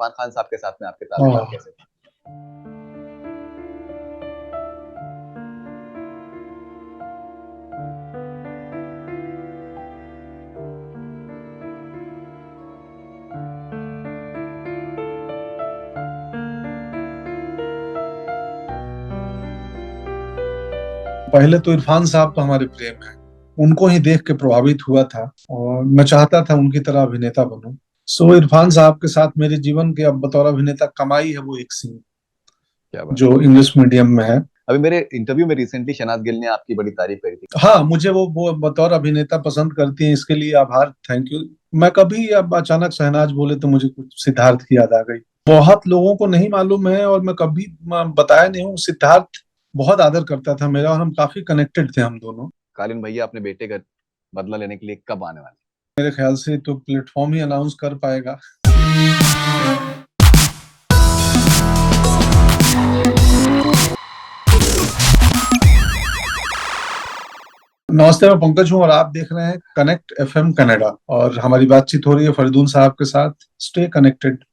इरफान खान साहब के साथ में आपके ताल्लुकात हाँ, कैसे थे? पहले तो इरफान साहब तो हमारे प्रेम है। उनको ही देख के प्रभावित हुआ था और मैं चाहता था उनकी तरह अभिनेता बनूं। सो इरफान साहब के साथ मेरे जीवन के अब बतौर अभिनेता कमाई है वो एक सीन क्या बात जो है। इंग्लिश मीडियम में है। अभी मेरे इंटरव्यू में रिसेंटली शहनाज गिल ने आपकी बड़ी तारीफ करी थी। हाँ, मुझे वो बतौर अभिनेता पसंद करती हैं, इसके लिए आभार, थैंक यू। मैं कभी अब अचानक शहनाज बोले तो मुझे कुछ सिद्धार्थ की याद आ गई। बहुत लोगों को नहीं मालूम है और मैं कभी बताया नहीं हूँ, सिद्धार्थ बहुत आदर करता था मेरा और हम काफी कनेक्टेड थे हम दोनों। कालीन भैया अपने बेटे का बदला लेने के लिए कब आने वाले? मेरे ख्याल से तो प्लेटफॉर्म ही अनाउंस कर पाएगा। नमस्ते, मैं पंकज हूँ और आप देख रहे हैं कनेक्ट एफएम कनाडा और हमारी बातचीत हो रही है फरीदून साहब के साथ। Stay connected.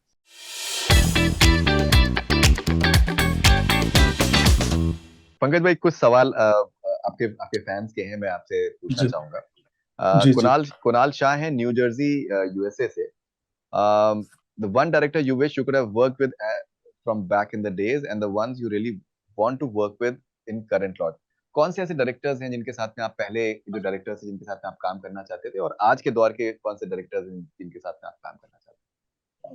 पंकज भाई, कुछ सवाल आपके आपके फैंस के हैं, मैं आपसे पूछना जी चाहूंगा। जी जी। कुणाल कुणाल शाह है, न्यू जर्सी, यूएसए से। The one director you wish you could have worked with from back in the days and the ones you really want to work with in current lot. कौन से ऐसे डायरेक्टर्स हैं जिनके साथ में आप पहले के जो डायरेक्टर्स हैं जिनके साथ में आप काम करना चाहते थे, और आज के दौर के कौन से डायरेक्टर्स हैं जिनके साथ में आप काम करना चाहते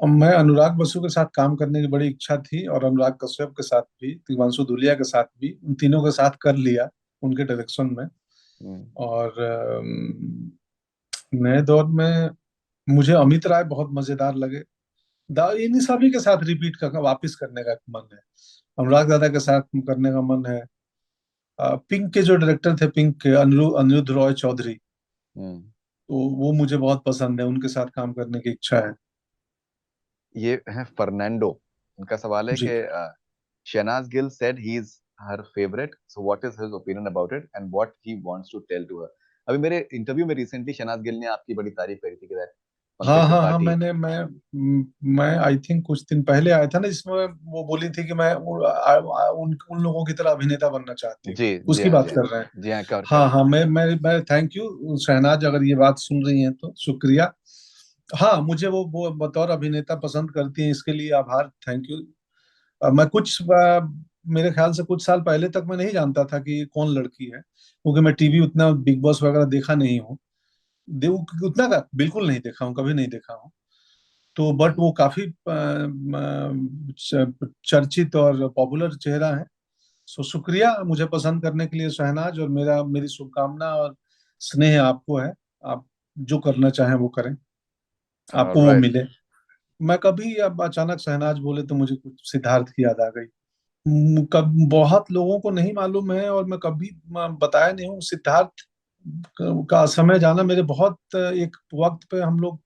और मैं अनुराग बसु के साथ काम करने की बड़ी इच्छा थी और अनुराग कश्यप के साथ भी, तिग्मांशु धूलिया के साथ भी, उन तीनों के साथ कर लिया उनके डायरेक्शन में। हैं? और नए दौर में मुझे अमित राय बहुत मजेदार लगे। इन सभी के साथ रिपीट का वापिस करने का मन है। अनुराग दादा के साथ करने का मन है। पिंक के जो डायरेक्टर थे, पिंक के अनिरुद्ध रॉय चौधरी, हम्म। तो वो मुझे बहुत पसंद है, उनके साथ काम करने की इच्छा है। ये है फर्नांडो। उनका सवाल है जी। कि Shehnaaz Gill said he is her favorite, so what is his opinion about it and what he wants to tell to her? अभी मेरे इंटरव्यू में रिसेंटली शहनाज गिल ने आपकी बड़ी तारीफ करी थी कि that हाँ पंकज हाँ हाँ, त्रिपाठी। मैं आई थिंक कुछ दिन पहले आया था ना, जिसमें वो बोली थी कि मैं उन लोगों की तरह अभिनेता बनना चाहती हूँ। जी जी उसकी हाँ, बात जी हाँ। कर रहे हैं। जी हाँ, हाँ करेक्ट हाँ, करेक्ट। मैं थैंक यू शहनाज, अगर ये बात सुन रही हैं तो शुक्रिया। हाँ, मुझे वो बतौर अभिनेता पसंद करती हैं, इसके लिए आभार, थैंक यू। मैं मेरे ख्याल से कुछ साल पहले तक मैं नहीं जानता था कि कौन लड़की है, क्योंकि मैं टीवी उतना बिग बॉस वगैरह देखा नहीं हूँ। उतना का बिल्कुल नहीं देखा हूँ, कभी नहीं देखा हूँ। तो बट वो काफी चर्चित और पॉपुलर चेहरा है। सो शुक्रिया मुझे पसंद करने के लिए शहनाज, और मेरी शुभकामना और स्नेह आपको है। आप जो करना चाहें वो करें, आपको वो राइट। मिले। मैं कभी अब अचानक शहनाज बोले तो मुझे कुछ सिद्धार्थ की याद आ गई। कब बहुत लोगों को नहीं मालूम है और मैं कभी बताया नहीं हूँ, सिद्धार्थ का समय जाना मेरे बहुत एक वक्त पे हम लोग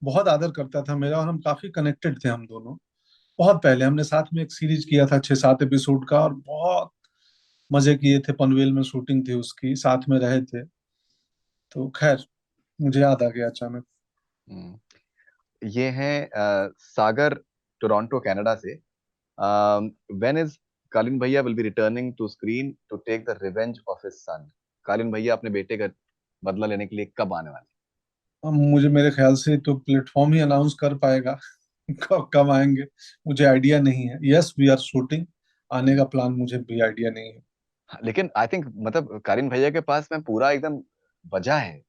बहुत आदर करता था मेरा और हम काफी कनेक्टेड थे हम दोनों। बहुत पहले हमने साथ में एक सीरीज किया था 6-7 एपिसोड का और बहुत मजे किए थे, पनवेल में शूटिंग थी उसकी, साथ में रहे थे। तो खैर, मुझे याद आ गया अचानक। ये हैं सागर, टोरंटो कनाडा से। When is Kaleen bhaiya will be returning to screen to take the revenge of his son? Kaleen bhaiya अपने बेटे का बदला लेने के लिए कब आने वाले? अब मुझे मेरे ख्याल से तो प्लेटफॉर्म ही अनाउंस कर पाएगा। कब आएंगे मुझे आइडिया नहीं है। Yes, we are shooting. आने का प्लान मुझे भी आइडिया नहीं है। हाँ, लेकिन आई थिंक मतलब कालीन भैया के पास में पूरा एकदम वजह है,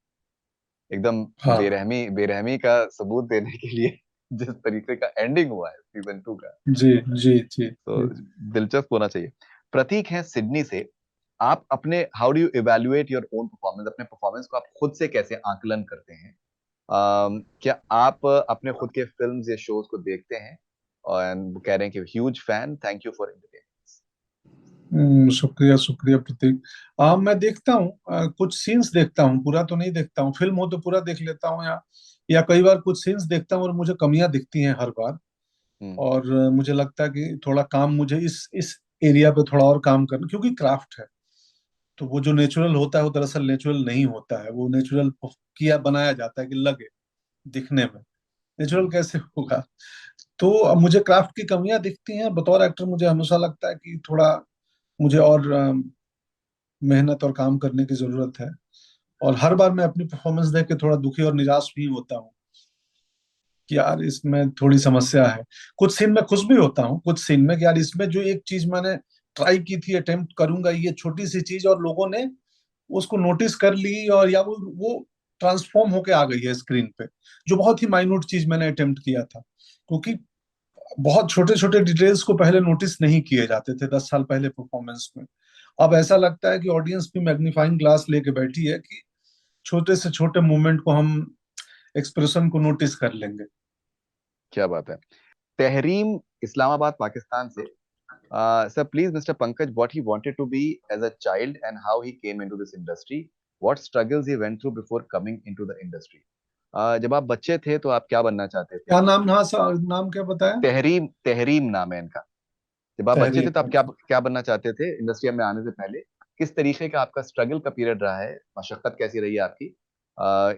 एकदम हाँ। बेरहमी बेरहमी का सबूत देने के लिए जिस तरीके का एंडिंग हुआ है सीजन 2 का, जी जी जी तो जी। दिलचस्प होना चाहिए। प्रतीक है सिडनी से। आप अपने how do you evaluate your own performance? अपने परफॉर्मेंस को आप खुद से कैसे आकलन करते हैं? क्या आप अपने खुद के फिल्म्स या शोज को देखते हैं? और वो कह रहे हैं कि huge fan, thank you for entertaining. शुक्रिया शुक्रिया प्रतीक। मैं देखता हूँ, कुछ सीन्स देखता हूँ, पूरा तो नहीं देखता हूँ। फिल्म हो तो पूरा देख लेता हूँ, या कई बार कुछ सीन्स देखता हूँ और मुझे कमियां दिखती हैं हर बार। हम्म। और मुझे लगता है कि थोड़ा काम मुझे इस एरिया पे थोड़ा और काम करना, क्योंकि क्राफ्ट है। तो वो जो नेचुरल होता है वो दरअसल नेचुरल नहीं होता है, वो नेचुरल किया बनाया जाता है कि लगे दिखने में। नेचुरल कैसे होगा? तो अब मुझे क्राफ्ट की कमियां दिखती हैं बतौर एक्टर। मुझे हमेशा लगता है कि थोड़ा मुझे और मेहनत और काम करने की जरूरत है। और हर बार मैं अपनी परफॉर्मेंस देख के थोड़ा दुखी और निराश भी होता हूँ कि यार इसमें थोड़ी समस्या है। कुछ सीन में खुश भी होता हूँ, कुछ सीन में कि यार इसमें जो एक चीज मैंने ट्राई की थी, अटेम्प्ट करूंगा ये छोटी सी चीज, और लोगों ने उसको नोटिस कर ली, और या वो ट्रांसफॉर्म होके आ गई है स्क्रीन पे। जो बहुत ही माइन्यूट चीज मैंने अटेम्प्ट किया था, क्योंकि बहुत छोटे छोटे डिटेल्स को पहले नोटिस नहीं किए जाते थे 10 साल पहले परफॉर्मेंस में। अब ऐसा लगता है कि ऑडियंस भी मैग्नीफाइंग ग्लास लेके बैठी है कि छोटे से छोटे मूवमेंट को हम, एक्सप्रेशन को नोटिस कर लेंगे। क्या बात है। तहरीम, इस्लामाबाद, पाकिस्तान से। Sir, please, Mr. Pankaj, what he wanted to be as a child and how he came into this industry, what struggles he went through before coming into the industry. जब आप बच्चे थे तो आप क्या बनना चाहते थे? क्या नाम, हाँ नाम क्या बताया? तहरीम, तहरीम नाम है इनका। जब आप बच्चे थे तो आप तहरीर। क्या क्या बनना चाहते थे इंडस्ट्री में आने से पहले? किस तरीके का आपका स्ट्रगल का पीरियड रहा है, मशक्कत कैसी रही है आपकी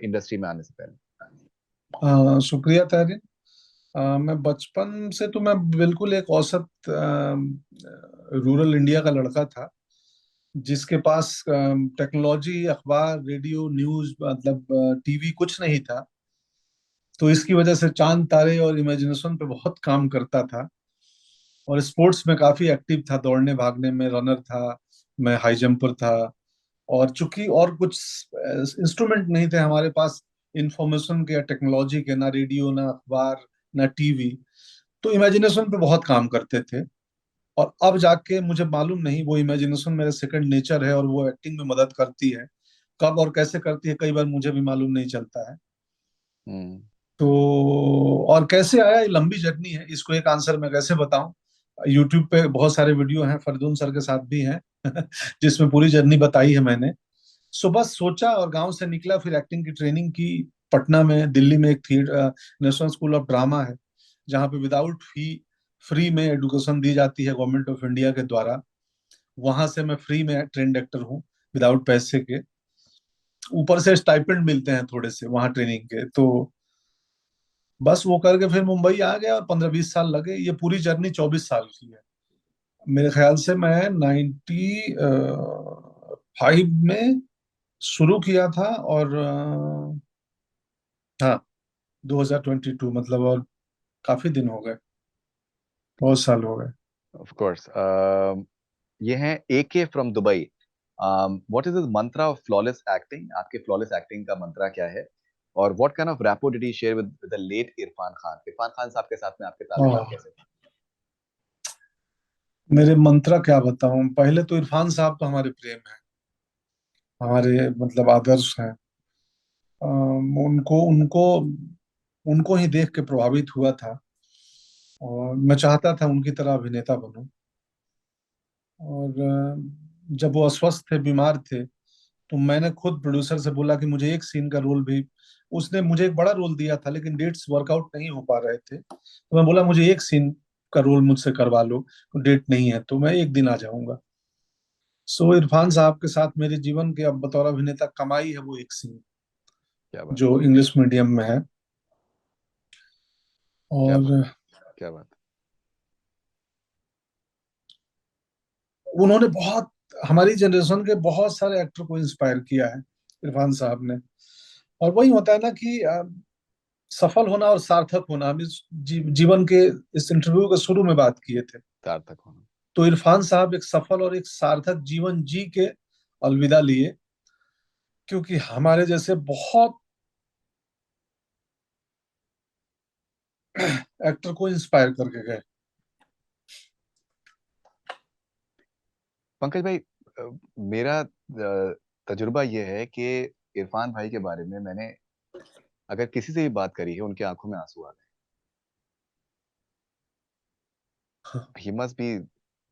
इंडस्ट्री में आने से पहले? शुक्रिया तहरीर। मैं बचपन से तो मैं बिल्कुल एक औसत रूरल इंडिया का लड़का था, जिसके पास टेक्नोलॉजी, अखबार, रेडियो, न्यूज, मतलब टीवी कुछ नहीं था। तो इसकी वजह से चांद तारे और इमेजिनेशन पे बहुत काम करता था। और स्पोर्ट्स में काफी एक्टिव था, दौड़ने भागने में रनर था, मैं हाई जंपर था। और चूंकि और कुछ इंस्ट्रूमेंट नहीं थे हमारे पास इंफॉर्मेशन के या टेक्नोलॉजी के, ना रेडियो, ना अखबार, ना टीवी, तो इमेजिनेशन पे बहुत काम करते थे। और अब जाके मुझे मालूम नहीं, वो इमेजिनेशन मेरे सेकंड नेचर है और वो एक्टिंग में मदद करती है। कब और कैसे करती है कई बार मुझे भी मालूम नहीं चलता है। हम्म। तो और कैसे आया, ये लंबी जर्नी है, इसको एक आंसर मैं कैसे बताऊं। यूट्यूब पे बहुत सारे वीडियो हैं, फरदून सर के साथ भी हैं जिसमें पूरी जर्नी बताई है मैंने। सो बस सोचा और गांव से निकला, फिर एक्टिंग की ट्रेनिंग की। पटना में, दिल्ली में एक theatre, national school of drama है, जहाँ पे विदाउट फी, फ्री में एडुकेशन दी जाती है गवर्नमेंट ऑफ इंडिया के द्वारा। वहां से मैं फ्री में ट्रेंड एक्टर हूँ, विदाउट पैसे के। ऊपर से स्टाइपेंड मिलते हैं थोड़े से वहां ट्रेनिंग के। तो बस वो करके फिर मुंबई आ गया और 15-20 साल लगे। ये पूरी जर्नी 24 साल की है। मेरे ख्याल से मैं 95 में शुरू किया था, और हाँ, 2022 मतलब, और काफी दिन हो गए, बहुत साल हो गए। Of course. ये हैं AK from Dubai. What is this mantra of flawless acting? आपके फ्लॉलेस एक्टिंग का मंत्रा क्या है? और what kind of rapport did he share with the late Irfan Khan? Irfan Khan साहब के साथ में आपके ताल्लुकात हाँ, कैसे थे? मेरे मंत्र क्या बताऊं। पहले तो इरफान साहब तो हमारे प्रेम है, हमारे मतलब आदर्श हैं। उनको उनको उनको ही देख के प्रभावित हुआ था, और मैं चाहता था उनकी तरह अभिनेता बनूं। और जब वो अस्वस्थ थे, बीमार थे, तो मैंने खुद प्रोड्यूसर से बोला कि मुझे एक सीन का रोल भी, उसने मुझे एक बड़ा रोल दिया था लेकिन डेट्स वर्कआउट नहीं हो पा रहे थे, तो मैं बोला मुझे एक सीन का रोल मुझसे करवा लो, तो डेट नहीं है तो मैं एक दिन आ जाऊंगा। सो इरफान साहब के साथ मेरे जीवन के अब बतौर अभिनेता कमाई है वो एक सीन, क्या बात जो है। इंग्लिश मीडियम में है। क्या बात और है। क्या बात उन्होंने बहुत, हमारी जनरेशन के बहुत सारे एक्टर को इंस्पायर किया है इरफान साहब ने। और वही होता है ना कि सफल होना और सार्थक होना, हम इस जीवन के इस इंटरव्यू के शुरू में बात किए थे। सार्थक होना। तो इरफान साहब एक सफल और एक सार्थक जीवन जी के अलविदा लिए, क्योंकि हमारे जैसे बहुत एक्टर को इंस्पायर करके गए। पंकज भाई, मेरा तजुर्बा ये है कि इरफान भाई के बारे में मैंने अगर किसी से भी बात करी है, उनकी आंखों में आंसू आ गए। ही मस्ट बी,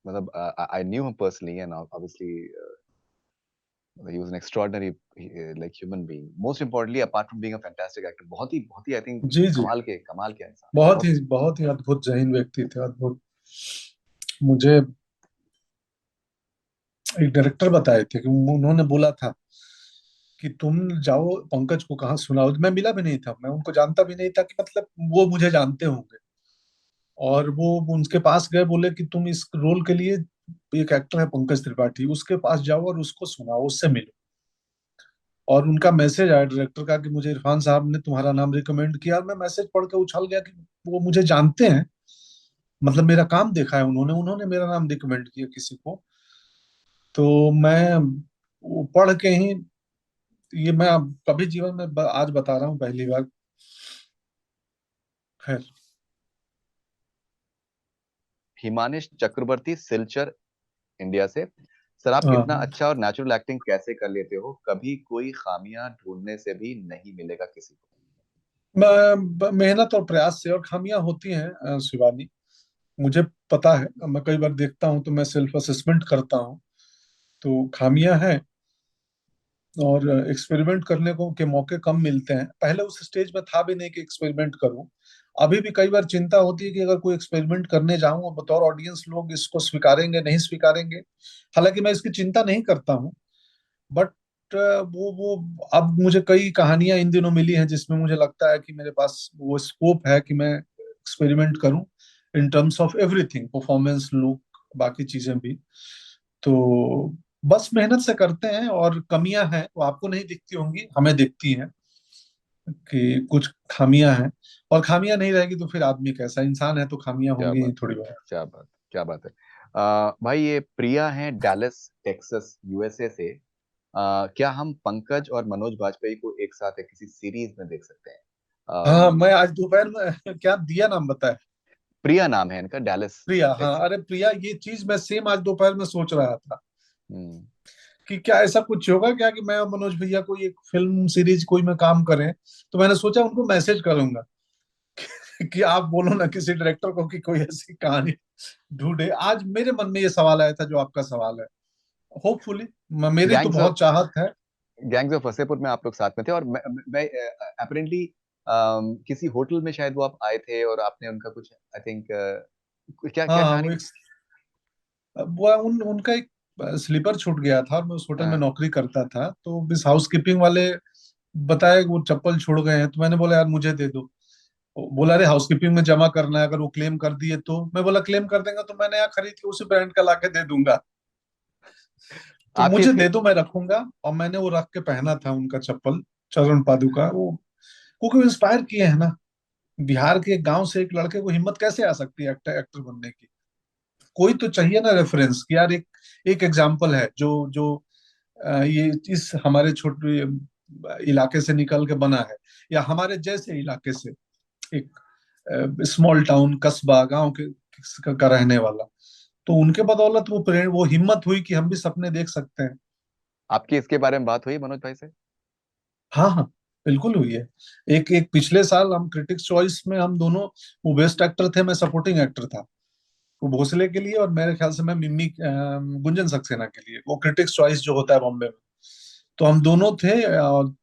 मतलब I knew him personally and obviously he was an extraordinary like human being. Most importantly, apart from being a fantastic actor, बहुत ही I think जी जी, कमाल के इंसान, बहुत। बहुत ही अद्भुत जहीन व्यक्ति थे, अद्भुत। मुझे एक डायरेक्टर बताए थे कि उन्होंने बोला था कि तुम जाओ पंकज को कहाँ सुनाओ। मैं मिला भी नहीं था, मैं उनको जानता भी नहीं था कि मतलब वो मुझे जानते होंगे। और वो उनके पास गए, बोले कि तुम इस रोल के लिए, एक एक्टर है पंकज त्रिपाठी, उसके पास जाओ और उसको सुनाओ, उससे मिलो। और उनका मैसेज आया डायरेक्टर का कि मुझे इरफान साहब ने तुम्हारा नाम रिकमेंड किया। और मैं मैसेज पढ़ के उछल गया कि वो मुझे जानते हैं, मतलब मेरा काम देखा है उन्होंने, उन्होंने मेरा नाम रिकमेंड किया किसी को। तो मैं वो पढ़ के ही, ये मैं अब कभी जीवन में आज बता रहा हूँ पहली बार। खैर। हिमानिश चक्रवर्ती, सिलचर, इंडिया से। सर, आप हाँ इतना हाँ। अच्छा और नेचुरल एक्टिंग कैसे कर लेते हो? कभी कोई खामियां ढूंढने से भी नहीं मिलेगा किसी को। मेहनत और प्रयास से, और खामियां होती हैं शिवानी, मुझे पता है। मैं कई बार देखता हूँ तो मैं सेल्फ असेसमेंट करता हूँ, तो खामियां हैं। और एक्सपेरिमेंट करने को के मौके कम मिलते हैं। पहले उस स्टेज में था भी नहीं कि एक्सपेरिमेंट करूं। अभी भी कई बार चिंता होती है कि अगर कोई एक्सपेरिमेंट करने जाऊं और बतौर ऑडियंस लोग इसको स्वीकारेंगे नहीं स्वीकारेंगे। हालांकि मैं इसकी चिंता नहीं करता हूं, बट वो अब मुझे कई कहानियां इन दिनों मिली हैं जिसमें मुझे लगता है कि मेरे पास वो स्कोप है कि मैं एक्सपेरिमेंट करूं, in terms of everything, performance, look, बाकी चीजें भी। तो बस मेहनत से करते हैं, और कमियां हैं वो आपको नहीं दिखती होंगी, हमें दिखती हैं कि कुछ खामियां हैं। और खामियां नहीं रहेगी तो फिर आदमी कैसा इंसान है, तो खामियां क्या होंगी ही बात है, थोड़ी बहुत। क्या बात, क्या बात है। भाई, ये प्रिया हैं डैलस टेक्सास यूएसए से। क्या हम पंकज और मनोज बाजपेयी को एक साथ किसी सीरीज में देख सकते हैं? हाँ, अम, मैं आज दोपहर में क्या दिया नाम बताया? प्रिया नाम है इनका, डैलस प्रिया, हाँ, टेक्सास। अरे प्रिया, ये चीज मैं सेम आज दोपहर में सोच रहा था हम्म। कि क्या ऐसा कुछ होगा क्या कि मैं और मनोज भैया कोई एक फिल्म सीरीज कोई में काम करें। तो मैंने सोचा उनको मैसेज करूंगा कि आप बोलो ना किसी डायरेक्टर को कि कोई ऐसी कहानी ढूंढे। आज मेरे मन में ये सवाल आया था जो आपका सवाल है। होपफुली, मेरी तो गैंग्स बहुत चाहत है। गैंग्स ऑफ वसेपुर में आप लोग साथ में थे, और मैं अपेरेंटली किसी होटल में शायद वो आप आए थे और आपने उनका कुछ, आई थिंक, क्या हाँ क्या हाँ, कहानी वो थी? एक, वो उनका एक स्लीपर छूट गया था, और मैं उस होटल में हाँ। नौकरी करता था, तो इस हाउसकीपिंग वाले बताया कि वो चप्पल छोड़ गए हैं। तो मैंने बोला यार मुझे दे दो। वो बोला अरे हाउसकीपिंग में जमा करना है, अगर वो क्लेम कर दिए तो। मैं बोला क्लेम कर देंगे तो मैं नया खरीद के उसी ब्रांड का लाके दे दूंगा। तो आपकी मुझे इसके दे दो, मैं रखूंगा। और मैंने वो रख के पहना था उनका चप्पल, चरण पादुका वो। क्योंकि इंस्पायर किए हैं ना। बिहार के एक गांव से एक लड़के को हिम्मत कैसे आ सकती है एक्टर एक्टर बनने की? कोई तो चाहिए ना रेफरेंस कि यार एक एक एग्जाम्पल है जो जो ये इस हमारे छोटे इलाके से निकल के बना है, या हमारे जैसे इलाके से, एक स्मॉल टाउन कस्बा गांव के का रहने वाला। तो उनके बदौलत वो प्रेरणा, वो हिम्मत हुई कि हम भी सपने देख सकते हैं। आपकी इसके बारे में बात हुई मनोज भाई से? हाँ हाँ, बिल्कुल हुई है। एक एक पिछले साल हम क्रिटिक्स चॉइस में हम दोनों, वो बेस्ट एक्टर थे, मैं सपोर्टिंग एक्टर था। वो भोसले के लिए, और मेरे ख्याल से मैं मिम्मी गुंजन सक्सेना के लिए, वो क्रिटिक्स चॉइस जो होता है बॉम्बे में। तो हम दोनों थे।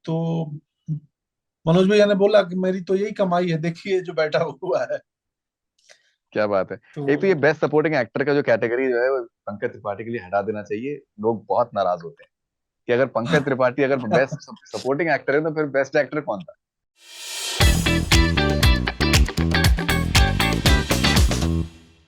तो मनोज भैया ने बोला कि मेरी तो यही कमाई है, देखिए जो बैठा हुआ है। क्या बात है। तो एक तो ये बेस्ट सपोर्टिंग एक्टर का जो कैटेगरी जो है वो पंकज त्रिपाठी के लिए हटा देना चाहिए। लोग बहुत नाराज होते हैं कि अगर पंकज त्रिपाठी अगर बेस्ट सपोर्टिंग एक्टर है तो फिर बेस्ट एक्टर कौन था?